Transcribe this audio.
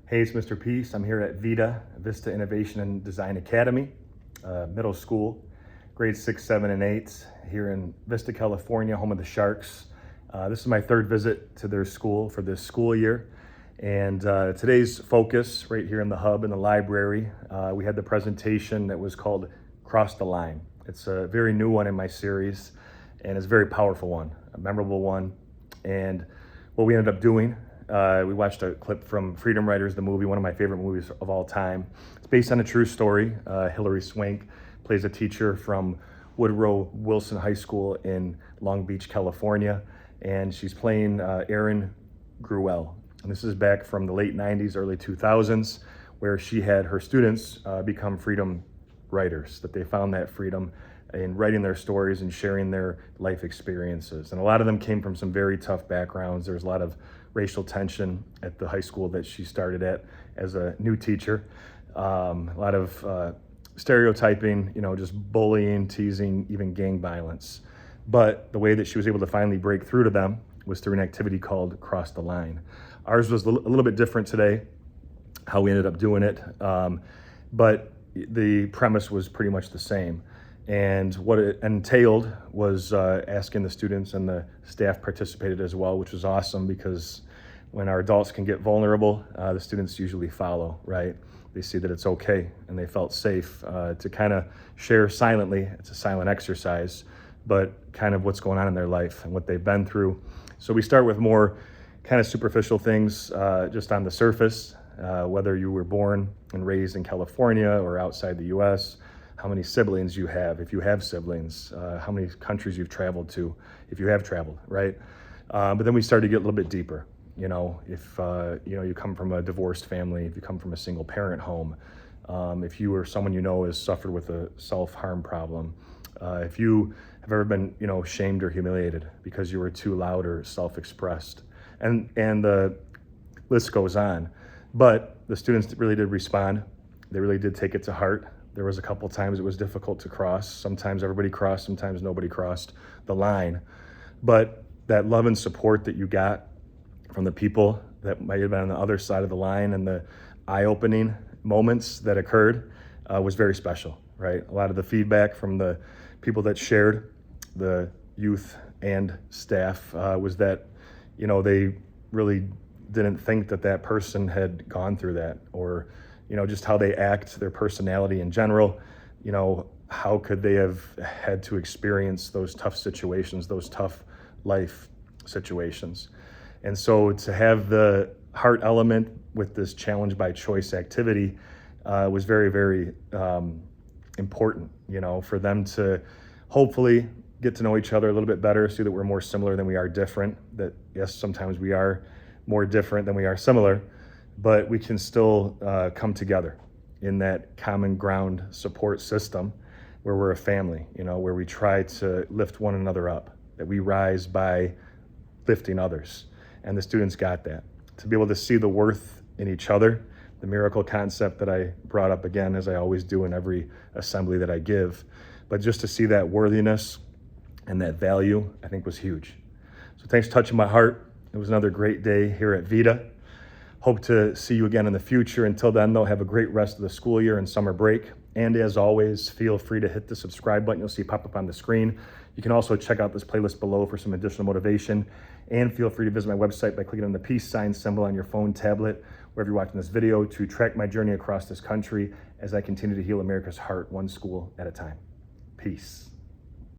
Hey, it's Mr. Peace. I'm here at VIDA, Vista Innovation and Design Academy, middle school, grades 6, 7, and 8 here in Vista, California, home of the Sharks. This is my third visit to their school for this school year. And today's focus right here in the hub in the library, we had the presentation that was called Cross the Line. It's a very new one in my series, and it's a very powerful one, a memorable one. And what we ended up doing, we watched a clip from Freedom Writers, the movie, one of my favorite movies of all time. It's based on a true story. Hilary Swank plays a teacher from Woodrow Wilson High School in Long Beach, California, and she's playing Erin Gruwell. And this is back from the late 90s, early 2000s, where she had her students become freedom writers, that they found that freedom in writing their stories and sharing their life experiences. And a lot of them came from some very tough backgrounds. There's a lot of racial tension at the high school that she started at as a new teacher. A lot of stereotyping, just bullying, teasing, even gang violence. But the way that she was able to finally break through to them was through an activity called Cross the Line. Ours was a little bit different today, how we ended up doing it. But the premise was pretty much the same. And what it entailed was asking the students, and the staff participated as well, which was awesome, because when our adults can get vulnerable, the students usually follow, right? They see that it's okay, and they felt safe to kind of share silently. It's a silent exercise, but kind of what's going on in their life and what they've been through. So we start with more kind of superficial things just on the surface, whether you were born and raised in California or outside the US, how many siblings you have, if you have siblings, how many countries you've traveled to, if you have traveled, right? But then we started to get a little bit deeper. If you come from a divorced family, if you come from a single parent home, if you or someone has suffered with a self-harm problem, if you have ever been shamed or humiliated because you were too loud or self-expressed, and the list goes on. But the students really did respond. They really did take it to heart. There was a couple times it was difficult to cross. Sometimes everybody crossed, sometimes nobody crossed the line. But that love and support that you got from the people that might have been on the other side of the line, and the eye-opening moments that occurred was very special, right? A lot of the feedback from the people that shared, the youth and staff, was that, they really didn't think that person had gone through that, or, just how they act, their personality in general, how could they have had to experience those tough situations, those tough life situations. And so to have the heart element with this challenge by choice activity was very, very important, for them to hopefully get to know each other a little bit better, see that we're more similar than we are different, that yes, sometimes we are more different than we are similar, but we can still come together in that common ground support system where we're a family, where we try to lift one another up, that we rise by lifting others. And the students got that. To be able to see the worth in each other, the miracle concept that I brought up again, as I always do in every assembly that I give, but just to see that worthiness and that value, I think was huge. So thanks for touching my heart. It was another great day here at VIDA. Hope to see you again in the future. Until then, though, have a great rest of the school year and summer break. And as always, feel free to hit the subscribe button you'll see pop up on the screen. You can also check out this playlist below for some additional motivation. And feel free to visit my website by clicking on the peace sign symbol on your phone, tablet, wherever you're watching this video, to track my journey across this country as I continue to heal America's heart one school at a time. Peace.